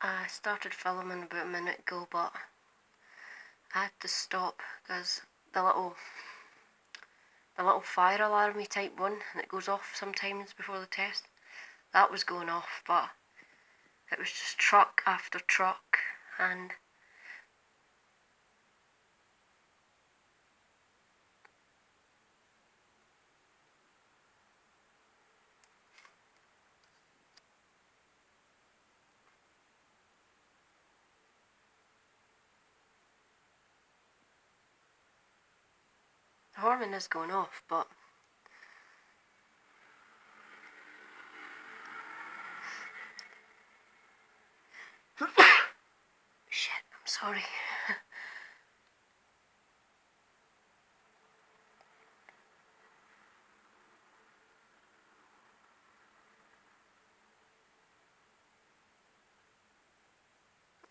I started filming about a minute ago, but I had to stop because the little fire alarmy type one that goes off sometimes before the test, that was going off, but it was just truck after truck, and the hormone is going off, but shit, I'm sorry.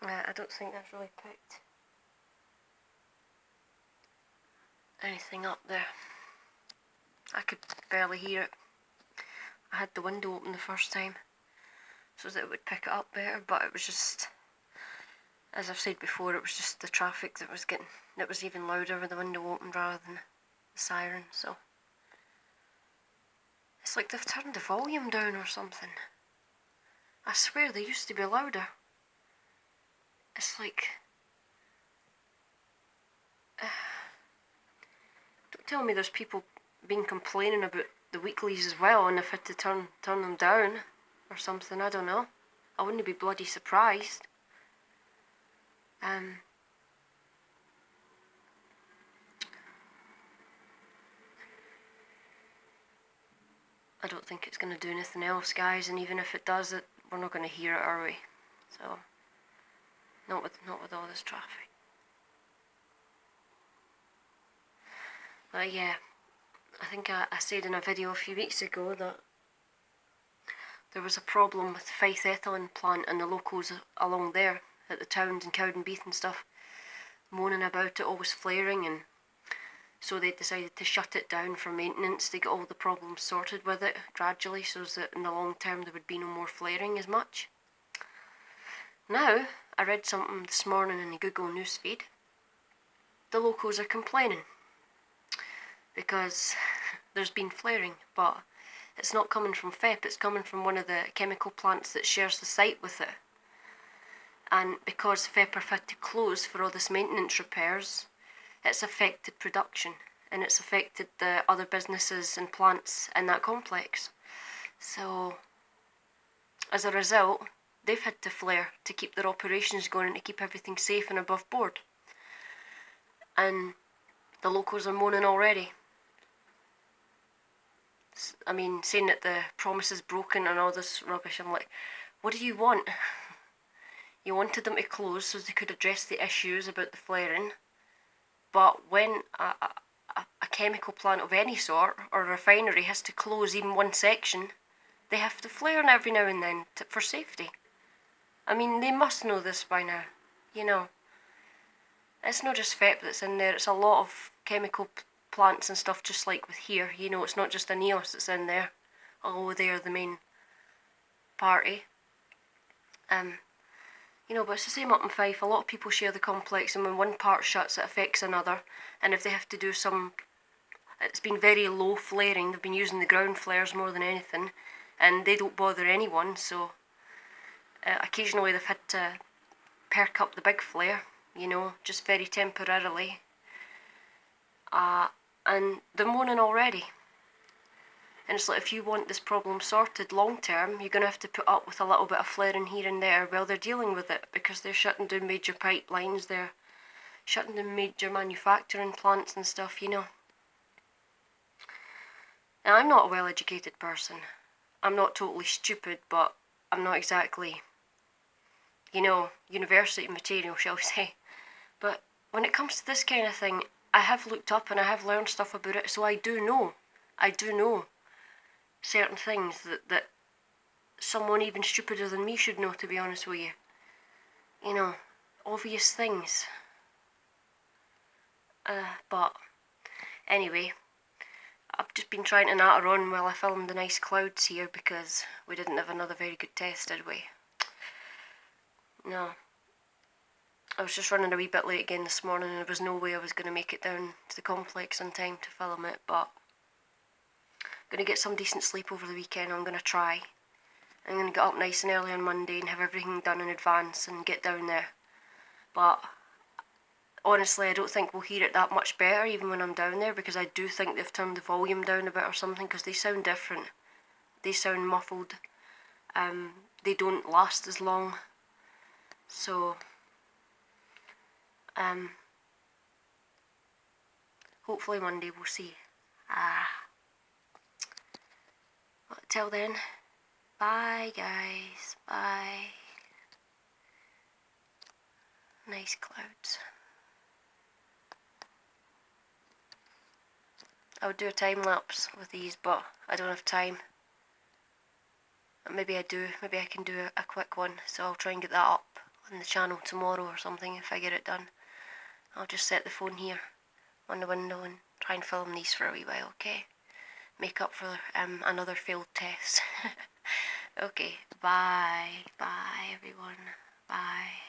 I don't think I've really picked anything up there. I could barely hear it. I had the window open the first time so that it would pick it up better, but it was just, as I've said before, it was just the traffic that was even louder with the window open rather than the siren, so it's like they've turned the volume down or something. I swear they used to be louder. It's like, don't tell me there's people been complaining about the weeklies as well and they've had to turn them down or something, I don't know. I wouldn't be bloody surprised. I don't think it's going to do anything else, guys, and even if it does, we're not going to hear it, are we? So, not with all this traffic. But yeah, I think I said in a video a few weeks ago that there was a problem with the Fife ethylene plant and the locals along there at the towns and Cowdenbeath and stuff moaning about it always flaring, and so they decided to shut it down for maintenance to get all the problems sorted with it gradually so that in the long term there would be no more flaring as much. Now, I read something this morning in the Google newsfeed. The locals are complaining because there's been flaring, but it's not coming from FEP, it's coming from one of the chemical plants that shares the site with it. And because FEP have had to close for all this maintenance repairs, it's affected production and it's affected the other businesses and plants in that complex. So, as a result, they've had to flare to keep their operations going and to keep everything safe and above board. And the locals are moaning already. I mean, saying that the promise is broken and all this rubbish, I'm like, what do you want? You wanted them to close so they could address the issues about the flaring, but when a chemical plant of any sort or a refinery has to close even one section, they have to flare every now and then for safety. I mean, they must know this by now, you know. It's not just FEP that's in there, it's a lot of chemical plants and stuff just like with here, you know, it's not just Aneos that's in there, although they're the main party. You know, but it's the same up in Fife. A lot of people share the complex, and when one part shuts, it affects another. And if they have to do it's been very low flaring. They've been using the ground flares more than anything, and they don't bother anyone. So occasionally they've had to perk up the big flare, you know, just very temporarily. And they're moaning already. And it's like, if you want this problem sorted long term, you're going to have to put up with a little bit of flaring here and there while they're dealing with it, because they're shutting down major pipelines, they're shutting down major manufacturing plants and stuff, you know. Now, I'm not a well-educated person. I'm not totally stupid, but I'm not exactly, you know, university material, shall we say. But when it comes to this kind of thing, I have looked up and I have learned stuff about it, so I do know certain things that someone even stupider than me should know, to be honest with you. You know, obvious things. But anyway, I've just been trying to natter on while I filmed the nice clouds here because we didn't have another very good test, did we? No. I was just running a wee bit late again this morning and there was no way I was going to make it down to the complex in time to film it, but I'm going to get some decent sleep over the weekend. I'm going to try. I'm going to get up nice and early on Monday and have everything done in advance and get down there. But honestly, I don't think we'll hear it that much better even when I'm down there, because I do think they've turned the volume down a bit or something, because they sound different. They sound muffled. They don't last as long. So, hopefully Monday we'll see. But till then, bye guys, bye. Nice clouds. I would do a time lapse with these, but I don't have time. Maybe I do, maybe I can do a quick one, so I'll try and get that up on the channel tomorrow or something if I get it done. I'll just set the phone here on the window and try and film these for a wee while, okay? Make up for another failed test. Okay, bye everyone, bye.